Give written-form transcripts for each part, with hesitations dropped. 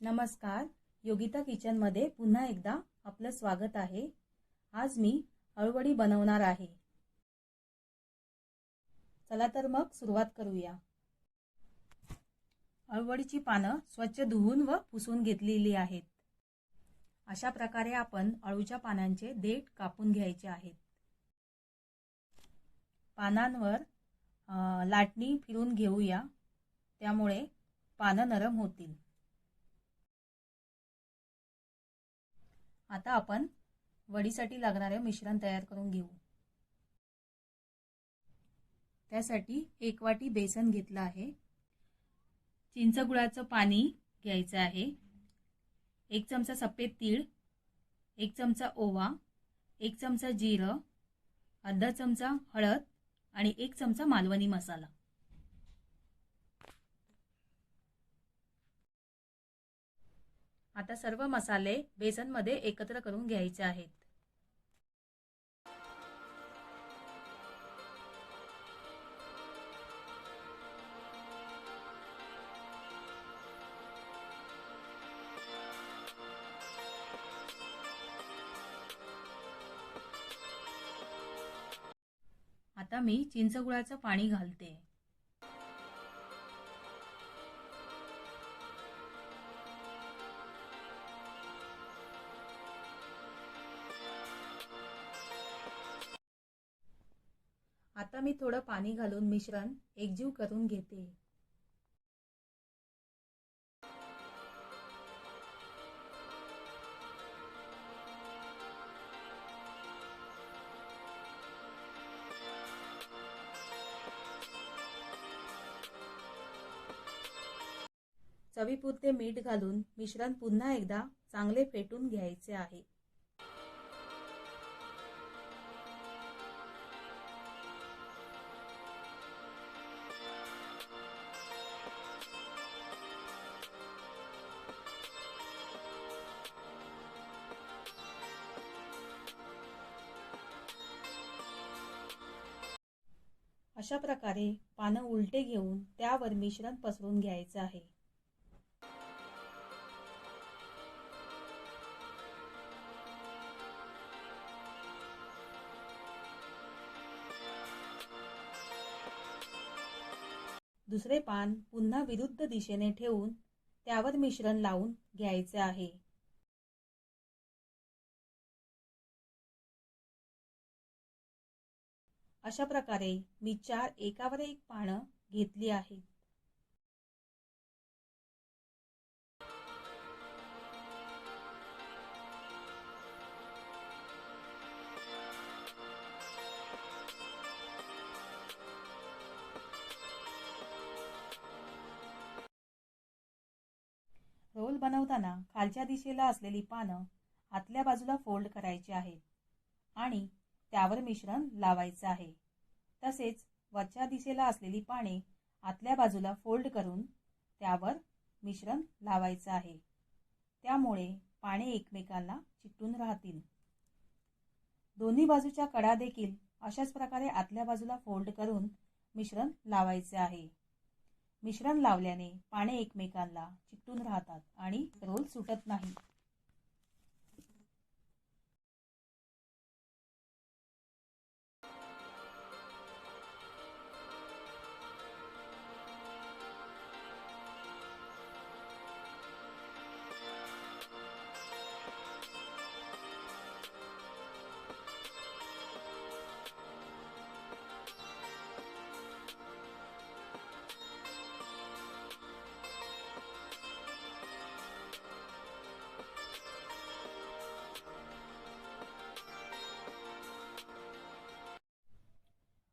नमस्कार. योगिता किचनमध्ये पुन्हा एकदा आपलं स्वागत आहे. आज मी अळूवडी बनवणार आहे. चला तर मग सुरुवात करूया. अळूवडीची पानं स्वच्छ धुवून व पुसून घेतलेली आहेत. अशा प्रकारे आपण अळूच्या पानांचे देठ कापून घ्यायचे आहेत. पानांवर लाटणी फिरून घेऊया, त्यामुळे पानं नरम होतील. आता आपण वडीसाठी लागणारे मिश्रण तयार करून घेऊ. त्यासाठी 1 वाटी बेसन घेतलं आहे. चिंचगुळाचं पाणी घ्यायचं आहे. 1 चमचा सफेद तीळ, 1 चमचा ओवा, 1 चमचा जिरं, अर्धा चमचा हळद आणि 1 चमचा मालवणी मसाला. आता सर्व मसाले बेसनमध्ये एकत्र करून घ्यायचे आहेत. आता मी चिंचगुळाचं पाणी घालते. आता मी थोडं पाणी घालून मिश्रण एकजीव करून घेते. चवीपुरते मीठ घालून मिश्रण पुन्हा एकदा चांगले फेटून घ्यायचे आहे. अशा प्रकारे पानं उलटे घेऊन त्यावर मिश्रण पसरून घ्यायचं आहे. दुसरे पान पुन्हा विरुद्ध दिशेने ठेवून त्यावर मिश्रण लावून घ्यायचे आहे. अशा प्रकारे मी 4 एकावर एक पानं घेतली आहेत. रोल बनवताना खालच्या दिशेला असलेली पानं आतल्या बाजूला फोल्ड करायची आहेत आणि त्यावर मिश्रण लावायचं आहे. तसेच वरच्या दिशेला असलेली पाने आतल्या बाजूला फोल्ड करून त्यावर मिश्रण लावायचं आहे. त्यामुळे पाने एकमेकांना चिकटून राहतील. दोन्ही बाजूच्या कडा देखील अशाच प्रकारे आतल्या बाजूला फोल्ड करून मिश्रण लावायचे आहे. मिश्रण लावल्याने पाने एकमेकांना चिकटून राहतात आणि रोल सुटत नाही.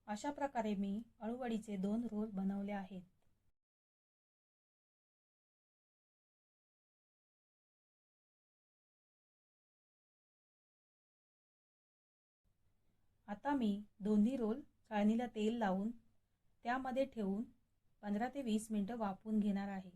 अशा प्रकारे मी अळूवडीचे 2 रोल बनवले आहेत. आता मी दोन्ही रोल चाळणीला तेल लावून त्यामध्ये ठेवून 15 ते 20 मिनिटं वाफवून घेणार आहे.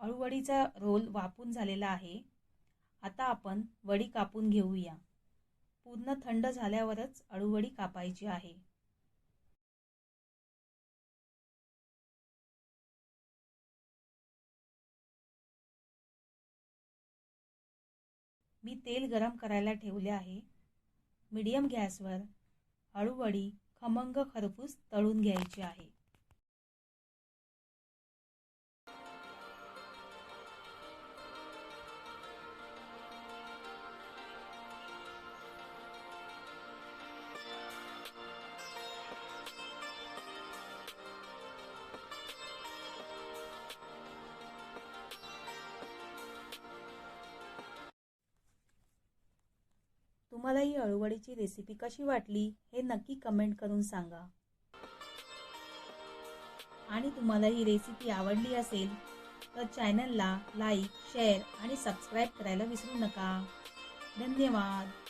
अळूवडीचा रोल वाफून झालेला आहे. आता आपण वडी कापून घेऊया. पूर्ण थंड झाल्यावरच अळूवडी कापायची आहे. मी तेल गरम करायला ठेवले आहे. मीडियम गॅसवर अळूवडी खमंग खरपूस तळून घ्यायची आहे. तुम्हाला ही अळूवडीची रेसिपी कशी वाटली हे नक्की कमेंट करून सांगा. आणि तुम्हाला ही रेसिपी आवडली असेल तर चॅनलला लाईक, शेअर आणि सबस्क्राईब करायला विसरू नका. धन्यवाद.